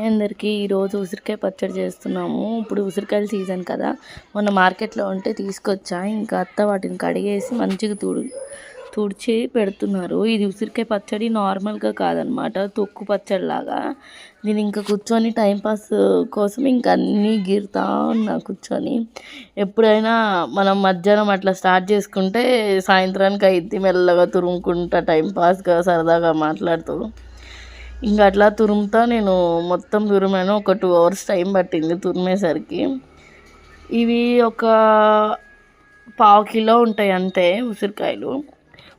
Hi అందరికీ. ఈరోజు ఉసిరికాయ పచ్చడి చేస్తున్నాము. ఇప్పుడు ఉసిరికాయల సీజన్ కదా, మొన్న మార్కెట్లో ఉంటే తీసుకొచ్చా. ఇంకా అత్త వాటిని కడిగేసి మంచిగా తుడిచి పెడుతున్నారు. ఇది ఉసిరికాయ పచ్చడి నార్మల్గా కాదనమాట, తొక్కు పచ్చడి లాగా. నేను ఇంకా కూర్చొని టైంపాస్ కోసం ఇంకా అన్నీ గీరుతా ఉన్నా కూర్చొని. ఎప్పుడైనా మనం మధ్యాహ్నం అట్లా స్టార్ట్ చేసుకుంటే సాయంత్రానికి అయింది, మెల్లగా తురుముకుంటా టైంపాస్గా సరదాగా మాట్లాడుతూ. ఇంకా అట్లా తురుముతా నేను మొత్తం తురిమాను. ఒక 2 hours టైం పట్టింది తురిమేసరికి. ఇవి ఒక 1/4 కిలో ఉంటాయి అంతే ఉసిరికాయలు.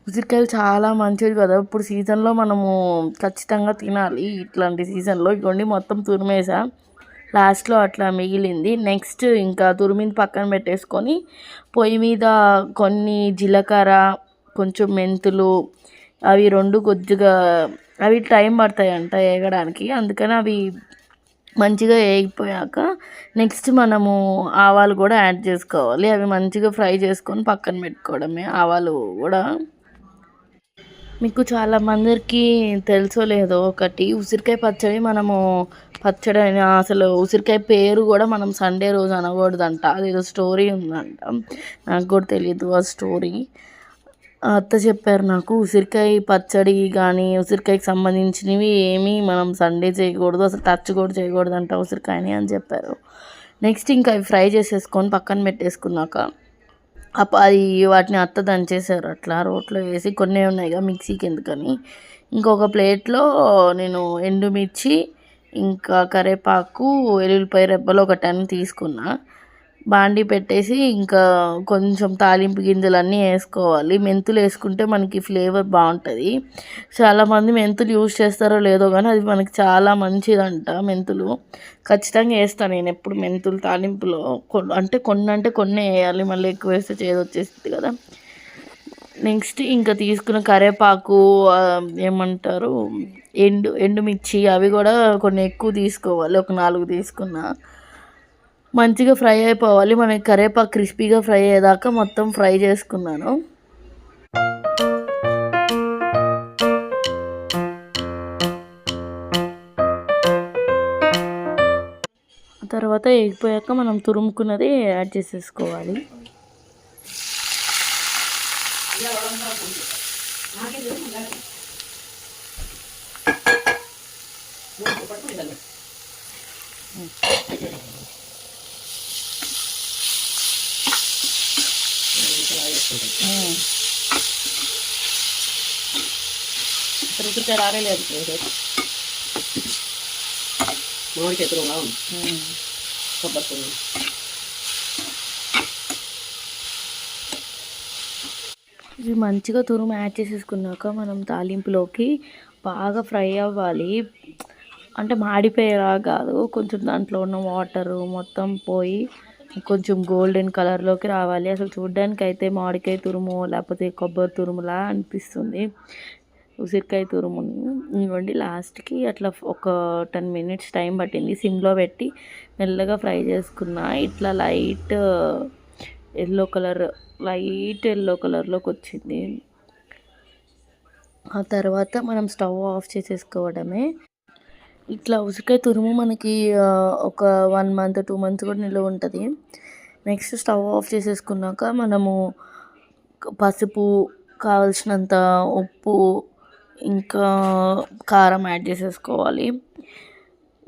ఉసిరికాయలు చాలా మంచిది కదా, ఇప్పుడు సీజన్లో మనము ఖచ్చితంగా తినాలి. ఇట్లాంటి సీజన్లో ఇవ్వండి మొత్తం తురిమేసా. లాస్ట్లో అట్లా మిగిలింది. నెక్స్ట్ ఇంకా తురిమింది పక్కన పెట్టేసుకొని పొయ్యి మీద కొన్ని జీలకర్ర, కొంచెం మెంతులు, అవి 2 కొద్దిగా అవి టైం పడతాయంట వేగడానికి. అందుకని అవి మంచిగా వేగిపోయాక నెక్స్ట్ మనము ఆవాలు కూడా యాడ్ చేసుకోవాలి. అవి మంచిగా ఫ్రై చేసుకొని పక్కన పెట్టుకోవడమే. ఆవాలు కూడా మీకు చాలామందికి తెలుసో లేదో, ఒకటి ఉసిరికాయ పచ్చడి మనము పచ్చడి అయినా అసలు ఉసిరికాయ పేరు కూడా మనం సండే రోజు అనకూడదంట. అదేదో స్టోరీ ఉందంట, నాకు కూడా తెలియదు ఆ స్టోరీ. అత్త చెప్పారు నాకు. ఉసిరికాయ పచ్చడి కానీ ఉసిరికాయకి సంబంధించినవి ఏమీ మనం సండే చేయకూడదు, అసలు టచ్ కూడా చేయకూడదంట ఉసిరికాయని అని చెప్పారు. నెక్స్ట్ ఇంకా అవి ఫ్రై చేసేసుకొని పక్కన పెట్టేసుకున్నాక అది వాటిని అత్త దంచేసారు అట్లా రోట్లో వేసి. కొన్ని ఉన్నాయిగా మిక్సీకి ఎందుకని. ఇంకొక ప్లేట్లో నేను ఎండుమిర్చి, ఇంకా కరివేపాకు, వెల్లుల్లిపాయ రెబ్బలు ఒక 10 తీసుకున్నా. బాండి పెట్టేసి ఇంకా కొంచెం తాలింపు గింజలన్నీ వేసుకోవాలి. మెంతులు వేసుకుంటే మనకి ఫ్లేవర్ బాగుంటుంది. చాలామంది మెంతులు యూజ్ చేస్తారో లేదో కానీ అది మనకి చాలా మంచిదంట. మెంతులు ఖచ్చితంగా వేస్తాను నేను ఎప్పుడు మెంతులు తాలింపులో. కొన్ని వేయాలి, మళ్ళీ ఎక్కువ వేస్తే చేదు వచ్చేస్తుంది కదా. నెక్స్ట్ ఇంకా తీసుకున్న కరివేపాకు, ఏమంటారు, ఎండుమిర్చి, అవి కూడా కొన్ని ఎక్కువ తీసుకోవాలి. ఒక 4 తీసుకున్నా. మంచిగా ఫ్రై అయిపోవాలి. మనకి కరివేపాకు క్రిస్పీగా ఫ్రై అయ్యేదాకా మొత్తం ఫ్రై చేసుకున్నాను. తర్వాత ఎగిపోయాక మనం తురుముకున్నది యాడ్ చేసేసుకోవాలి. ఉసిరికాయ రాలేదు మామిడికాయ తురుము కొబ్బరి తురుము. ఇవి మంచిగా తురుము యాడ్ చేసేసుకున్నాక మనం తాలింపులోకి బాగా ఫ్రై అవ్వాలి. అంటే మాడిపోయేలా కాదు, కొంచెం దాంట్లో ఉన్న వాటరు మొత్తం పోయి కొంచెం గోల్డెన్ కలర్లోకి రావాలి. అసలు చూడ్డానికి అయితే మామిడికాయ తురుము లేకపోతే కొబ్బరి తురుములా అనిపిస్తుంది ఉసిరికాయ తురుముని. ఇవ్వండి లాస్ట్కి అట్లా ఒక 10 minutes టైం పట్టింది. సిమ్లో పెట్టి మెల్లగా ఫ్రై చేసుకున్నా. ఇట్లా లైట్ ఎల్లో కలర్లోకి వచ్చింది. ఆ తర్వాత మనం స్టవ్ ఆఫ్ చేసేసుకోవడమే. ఇట్లా ఉసిరికాయ తురుము మనకి ఒక 1 month 2 months కూడా నిల్వ ఉంటుంది. నెక్స్ట్ స్టవ్ ఆఫ్ చేసేసుకున్నాక మనము పసుపు, కావలసినంత ఉప్పు, ఇంకా కారం యాడ్ చేసేసుకోవాలి.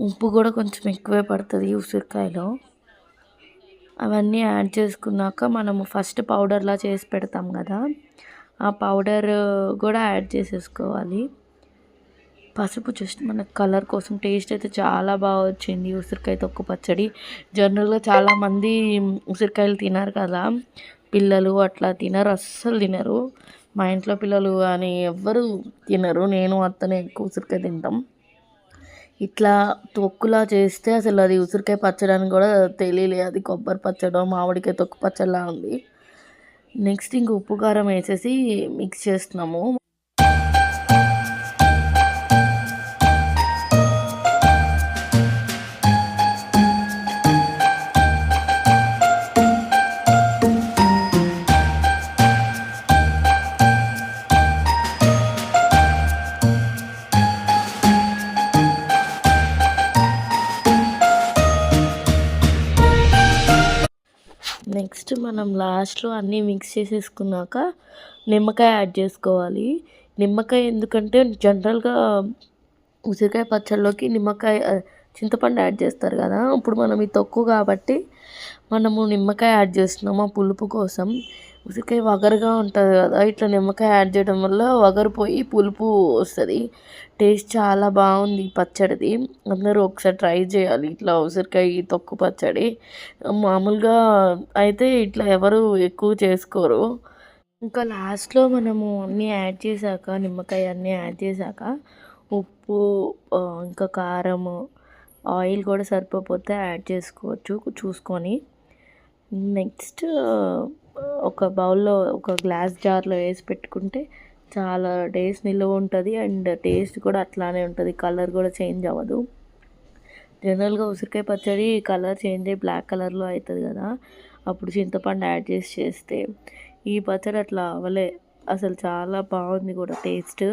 ఉప్పు కూడా కొంచెం ఎక్కువే పడుతుంది ఉసిరికాయలో. అవన్నీ యాడ్ చేసుకున్నాక మనము ఫస్ట్ పౌడర్లా చేసి పెడతాం కదా, ఆ పౌడర్ కూడా యాడ్ చేసేసుకోవాలి. పసుపు జస్ట్ మన కలర్ కోసం. టేస్ట్ అయితే చాలా బాగా వచ్చింది ఉసిరికాయ తొక్కు పచ్చడి. జనరల్గా చాలామంది ఉసిరికాయలు తినరు కదా, పిల్లలు అట్లా తినరు, అస్సలు తినరు. మా ఇంట్లో పిల్లలు కానీ ఎవ్వరు తినరు, నేను అత్తనే ఎక్కువ ఉసిరికాయ తింటాం. ఇట్లా తొక్కులా చేస్తే అసలు అది ఉసిరికాయ పచ్చడి అని కూడా తెలియలే, అది కొబ్బరి పచ్చడో మామిడికాయ తొక్కు పచ్చడిలా ఉంది. నెక్స్ట్ ఇంక ఉప్పు కారం వేసేసి మిక్స్ చేస్తున్నాము. మనం లాస్ట్‌లో అన్నీ మిక్స్ చేసేసుకున్నాక నిమ్మకాయ యాడ్ చేసుకోవాలి. నిమ్మకాయ ఎందుకంటే జనరల్‌గా ఉసిరికాయ పచ్చడిలోకి చింతపండు యాడ్ చేస్తారు కదా! ఇప్పుడు మనం ఈ తొక్కు కాబట్టి మనము నిమ్మకాయ యాడ్ చేస్తున్నాము ఆ పులుపు కోసం. ఉసిరికాయ వగరుగా ఉంటది కదా! ఇట్లా నిమ్మకాయ యాడ్ చేయడం వల్ల వగరు పోయి పులుపు వస్తది. టేస్ట్ చాలా బాగుంది ఈ పచ్చడిది. అందరూ ఒకసారి ట్రై చేయాలి ఇట్లా ఉసిరికాయ తొక్కు పచ్చడి. మామూలుగా అయితే ఇట్లా ఎవరు ఎక్కువ చేసుకోరు. ఇంకా లాస్ట్‌లో మనము అన్నీ యాడ్ చేశాక, నిమ్మకాయ అన్నీ యాడ్ చేశాక, ఉప్పు, ఇంకా కారము, ఆయిల్ కూడా సరిపోకపోతే యాడ్ చేసుకోవచ్చు చూసుకొని. నెక్స్ట్ ఒక బౌల్‌లో ఒక గ్లాస్ జార్‌లో వేసి పెట్టుకుంటే చాలా డేస్ నిల్వ ఉంటుంది. అండ్ టేస్ట్ కూడా అట్లానే ఉంటుంది. కలర్ కూడా చేంజ్ అవ్వదు. జనరల్‌గా ఉసిరికాయ పచ్చడి కలర్ చేంజ్ అయ్యి బ్లాక్ కలర్‌లో అయితది కదా! అప్పుడు చింతపండు యాడ్ చేస్తే ఈ పచ్చడి అట్లా అవ్వలే. అసలు చాలా బాగుంది కూడా టేస్ట్.